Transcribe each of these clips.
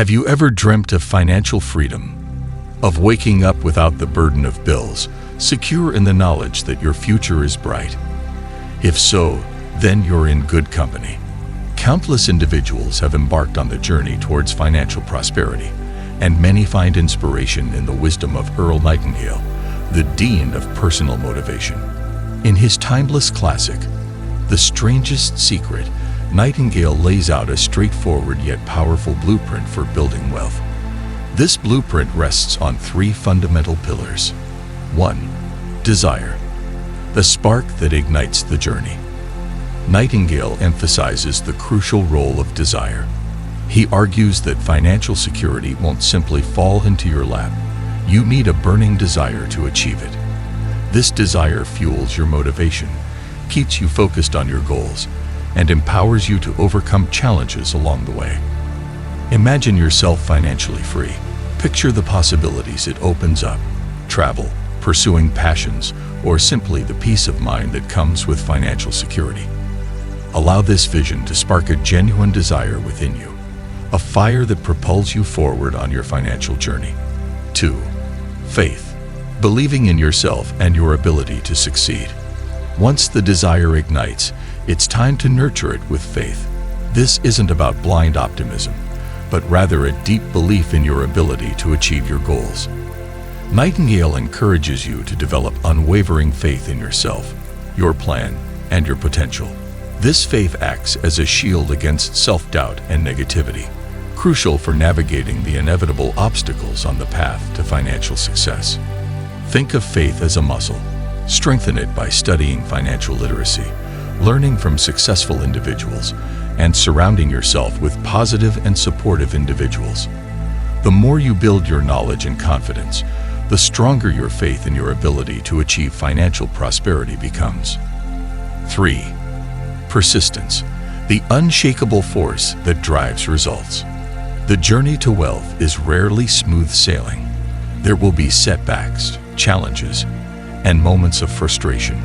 Have you ever dreamt of financial freedom? Of waking up without the burden of bills, secure in the knowledge that your future is bright? If so, then you're in good company. Countless individuals have embarked on the journey towards financial prosperity, and many find inspiration in the wisdom of Earl Nightingale, the Dean of Personal Motivation. In his timeless classic, The Strangest Secret, Nightingale lays out a straightforward yet powerful blueprint for building wealth. This blueprint rests on three fundamental pillars. 1. Desire, the spark that ignites the journey. Nightingale emphasizes the crucial role of desire. He argues that financial security won't simply fall into your lap. You need a burning desire to achieve it. This desire fuels your motivation, keeps you focused on your goals, and empowers you to overcome challenges along the way. Imagine yourself financially free. Picture the possibilities it opens up: travel, pursuing passions, or simply the peace of mind that comes with financial security. Allow this vision to spark a genuine desire within you, a fire that propels you forward on your financial journey. 2. Faith, believing in yourself and your ability to succeed. Once the desire ignites, it's time to nurture it with faith. This isn't about blind optimism, but rather a deep belief in your ability to achieve your goals. Nightingale encourages you to develop unwavering faith in yourself, your plan, and your potential. This faith acts as a shield against self-doubt and negativity, crucial for navigating the inevitable obstacles on the path to financial success. Think of faith as a muscle. Strengthen it by studying financial literacy, learning from successful individuals, and surrounding yourself with positive and supportive individuals. The more you build your knowledge and confidence, the stronger your faith in your ability to achieve financial prosperity becomes. 3. Persistence, the unshakable force that drives results. The journey to wealth is rarely smooth sailing. There will be setbacks, challenges, and moments of frustration.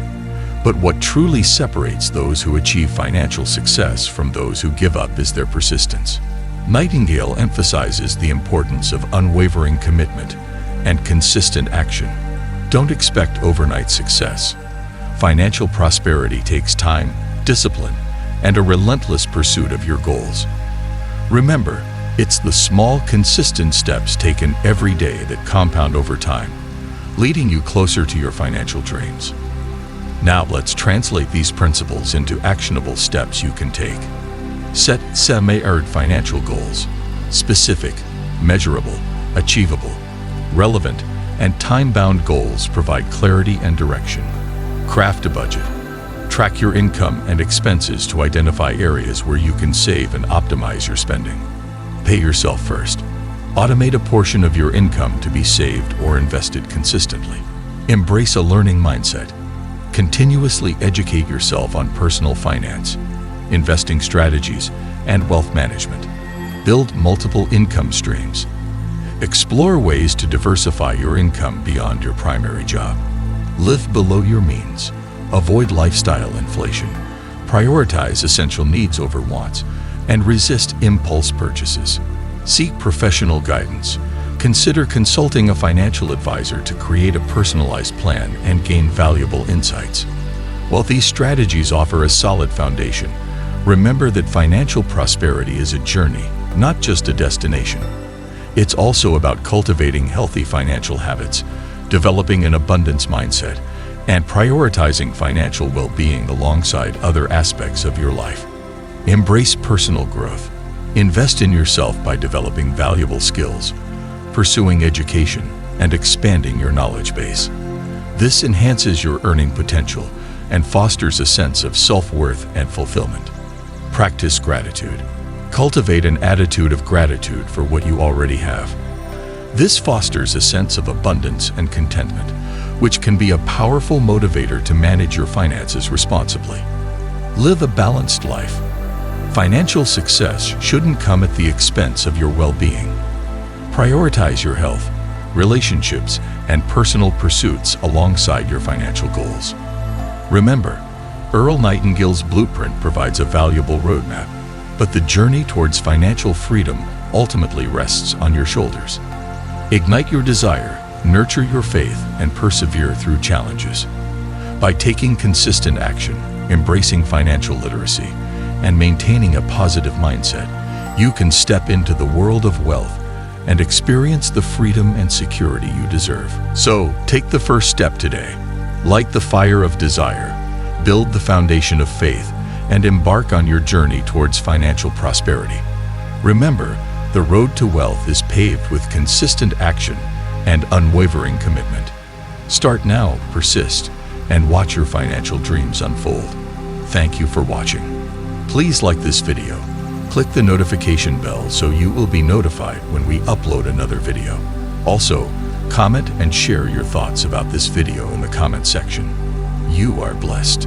But what truly separates those who achieve financial success from those who give up is their persistence. Nightingale emphasizes the importance of unwavering commitment and consistent action. Don't expect overnight success. Financial prosperity takes time, discipline, and a relentless pursuit of your goals. Remember, it's the small, consistent steps taken every day that compound over time, leading you closer to your financial dreams. Now let's translate these principles into actionable steps you can take. Set 𝐒𝐻𝐫𝐢𝐻𝐿 financial goals: specific, measurable, achievable, relevant, and time-bound goals provide clarity and direction. Craft a budget. Track your income and expenses to identify areas where you can save and optimize your spending. Pay yourself first. Automate a portion of your income to be saved or invested consistently. Embrace a learning mindset. Continuously educate yourself on personal finance, investing strategies, and wealth management. Build multiple income streams. Explore ways to diversify your income beyond your primary job. Live below your means. Avoid lifestyle inflation. Prioritize essential needs over wants, and resist impulse purchases. Seek professional guidance. Consider consulting a financial advisor to create a personalized plan and gain valuable insights. While these strategies offer a solid foundation, remember that financial prosperity is a journey, not just a destination. It's also about cultivating healthy financial habits, developing an abundance mindset, and prioritizing financial well-being alongside other aspects of your life. Embrace personal growth. Invest in yourself by developing valuable skills, pursuing education, and expanding your knowledge base. This enhances your earning potential and fosters a sense of self-worth and fulfillment. Practice gratitude. Cultivate an attitude of gratitude for what you already have. This fosters a sense of abundance and contentment, which can be a powerful motivator to manage your finances responsibly. Live a balanced life. Financial success shouldn't come at the expense of your well-being. Prioritize your health, relationships, and personal pursuits alongside your financial goals. Remember, Earl Nightingale's blueprint provides a valuable roadmap, but the journey towards financial freedom ultimately rests on your shoulders. Ignite your desire, nurture your faith, and persevere through challenges. By taking consistent action, embracing financial literacy, and maintaining a positive mindset, you can step into the world of wealth and experience the freedom and security you deserve. So, take the first step today. Light the fire of desire, build the foundation of faith, and embark on your journey towards financial prosperity. Remember, the road to wealth is paved with consistent action and unwavering commitment. Start now, persist, and watch your financial dreams unfold. Thank you for watching. Please like this video. Click the notification bell so you will be notified when we upload another video. Also, comment and share your thoughts about this video in the comment section. You are blessed.